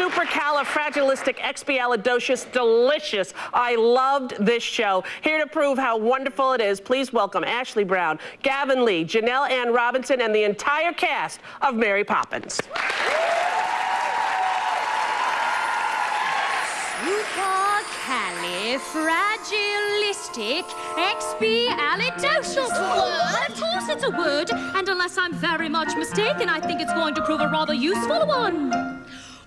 Supercalifragilisticexpialidocious, delicious. I loved this show. Here to prove how wonderful it is, please welcome Ashley Brown, Gavin Lee, Janelle Ann Robinson, and the entire cast of Mary Poppins. Supercalifragilisticexpialidocious. Of course it's a word, and unless I'm very much mistaken, I think it's going to prove a rather useful one.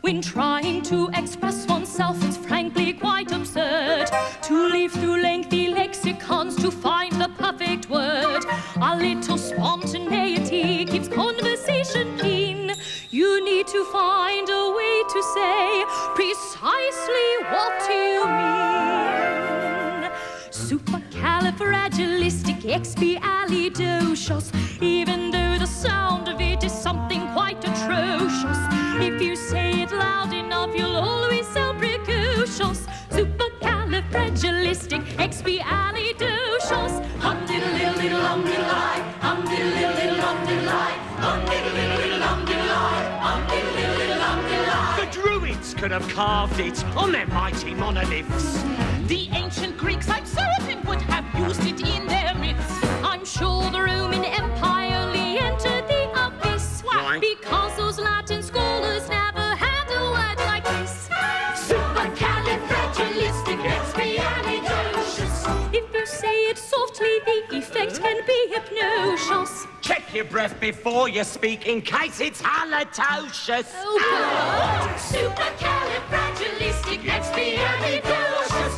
When trying to express oneself, it's frankly quite absurd to leaf through lengthy lexicons to find the perfect word. A little spontaneity keeps conversation keen. You need to find a way to say precisely what you mean. Supercalifragilisticexpialidocious, even though the sound of it is something quite atrocious. If you say it loud enough, you'll always sound precocious. Supercalifragilisticexpialidocious. Hum-diddle-diddle-diddle, hum-diddle-lie, hum-diddle-diddle-diddle, hum-diddle-lie, hum-diddle-diddle-diddle, hum-diddle-lie, hum-diddle-diddle-diddle, hum-diddle-lie. The Druids could have carved it on their mighty monoliths. The ancient Greeks, I'm certain, would have used it in their myths. I'm sure the Roman Empire only entered the abyss. Why? Because those Latin scholars never had a word like this. Supercalifragilisticexpialidocious. If you say it softly, the effect can be hypnosis. Check your breath before you speak in case it's halitosis. Oh, God. Supercalifragilisticexpialidocious.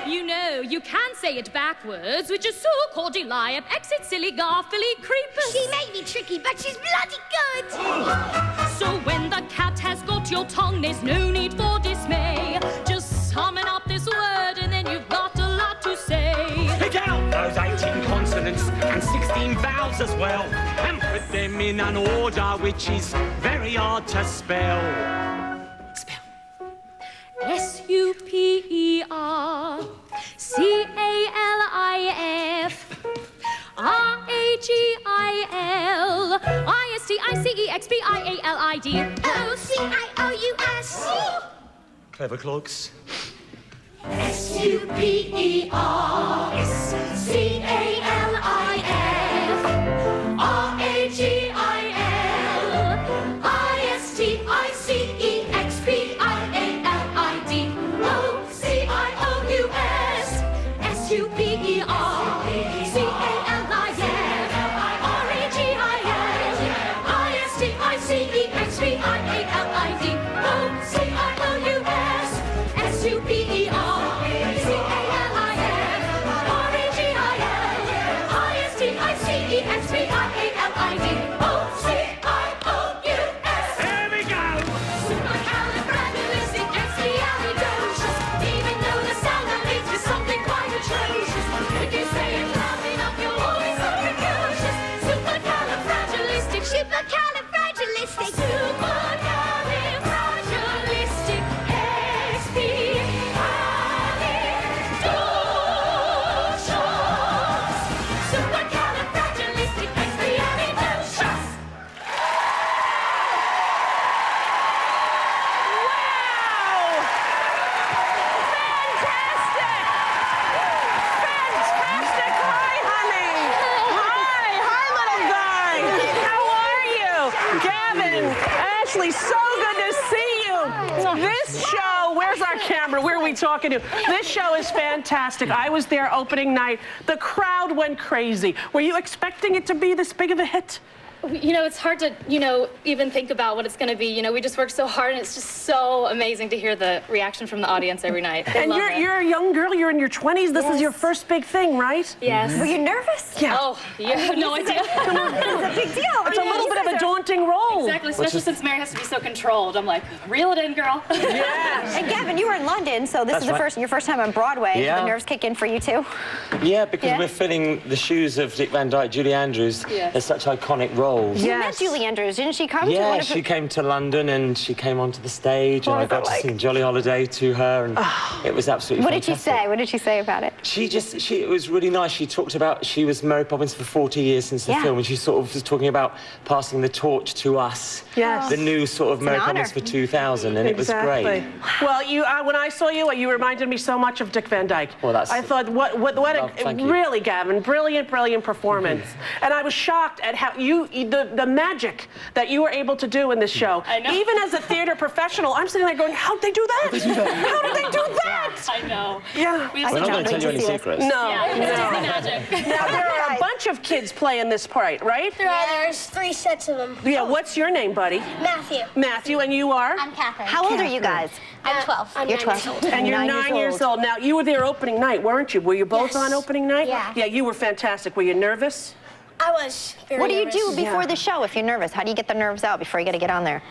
You know, you can say it backwards, which is so cordylium, exit silly garfily creepers. She may be tricky, but she's bloody good. So when the cat has got your tongue, there's no need for dismay. Just summon up this word and then you've got a lot to say. Pick out those 18 consonants and 16 vowels as well, and put them in an order which is very hard to spell. Spell. Supercalifragilisticexpialidocious. O-C-I-O-U-S. Clever clogs. Ashley, so good to see you. This show, where's our camera? Where are we talking to? This show is fantastic. I was there opening night. The crowd went crazy. Were you expecting it to be this big of a hit? You know, it's hard to, even think about what it's going to be. We just work so hard, and it's just so amazing to hear the reaction from the audience every night. And you're a young girl. You're in your 20s. This is your first big thing, right? Yes. Were you nervous? Yeah. Oh, you have no idea. It's a big deal. It's a little bit of a daunting role. Exactly, especially since Mary has to be so controlled. I'm like, reel it in, girl. Yes. And Gavin, you were in London, so this is your first time on Broadway. Yeah. Did the nerves kick in for you too? Yeah, because we're filling the shoes of Dick Van Dyke, Julie Andrews. Yeah. They're such iconic roles. roles. You met Julie Andrews, didn't she come to one Yeah, of she came to London and she came onto the stage and I was got it to like? sing Jolly Holiday to her and it was absolutely What did she fantastic. say? What did she say about it? It was really nice. She talked about, she was Mary Poppins for 40 years since the Yeah. film and she sort of was talking about passing the torch to us. Yes. The new sort of an Mary honor. Poppins for 2000 and it was great. Well, when I saw you, you reminded me so much of Dick Van Dyke. Well, that's- I thought, thank you. really, Gavin, brilliant performance. And I was shocked at how the magic that you were able to do in this show. I know. Even as a theater professional, I'm sitting there going, how'd they do that? How did they do that? I know. Yeah. We We're not going to tell you any secrets. No. Yeah, it's Disney magic. Now, there are a bunch of kids playing this part, right? There's 3 sets of them. Yeah, what's your name, buddy? Matthew. Matthew, and you are? I'm Catherine. How old are you guys? I'm 12. I'm You're 9 12. years old. And you're 9 years old. Now, you were there opening night, weren't you? Were you both Yes. on opening night? Yeah. Yeah, you were fantastic. Were you nervous? I was very What do you nervous. do before the show if you're nervous? How do you get the nerves out before you got to get on there?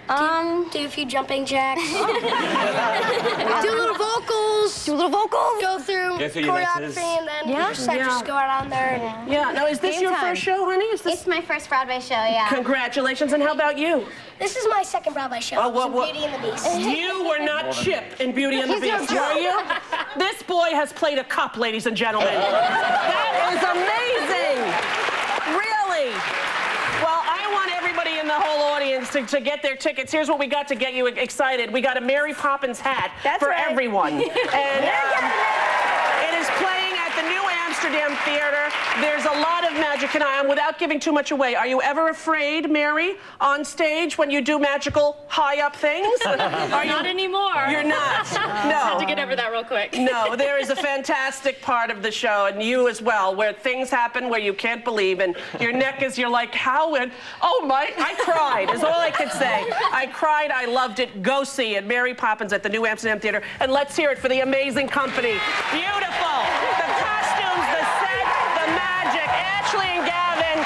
Do a few jumping jacks. do little vocals. Do little vocals? Go through Go through your choreography lessons. and then Yeah? your set just go out on there. And Yeah. Now, is this Game your time. first show, honey? Is this? It's my first Broadway show, yeah. Congratulations, and how about you? this is my second Broadway show. Oh, what- Beauty and the Beast. You were not Chip in Beauty and the He's your Beast, were you? This boy has played a cup, ladies and gentlemen. That is amazing. Really. Well, I want everybody in the whole audience to get their tickets. Here's what we got to get you excited. We got a Mary Poppins hat That's for right. everyone. And it is playing at the New Amsterdam Theater. There's a lot of magic, and without giving too much away, are you ever afraid, Mary, on stage when you do magical high-up things? Are you? Not anymore. You're not. Had to No. get over that real quick. No, there is a fantastic part of the show, and you as well, where things happen where you can't believe, and you're like, how? And I cried, is all I could say. I cried, I loved it. Go see it. Mary Poppins at the New Amsterdam Theater. And let's hear it for the amazing company. Beautiful. The costumes, the set, the magic. Ashley and Gavin,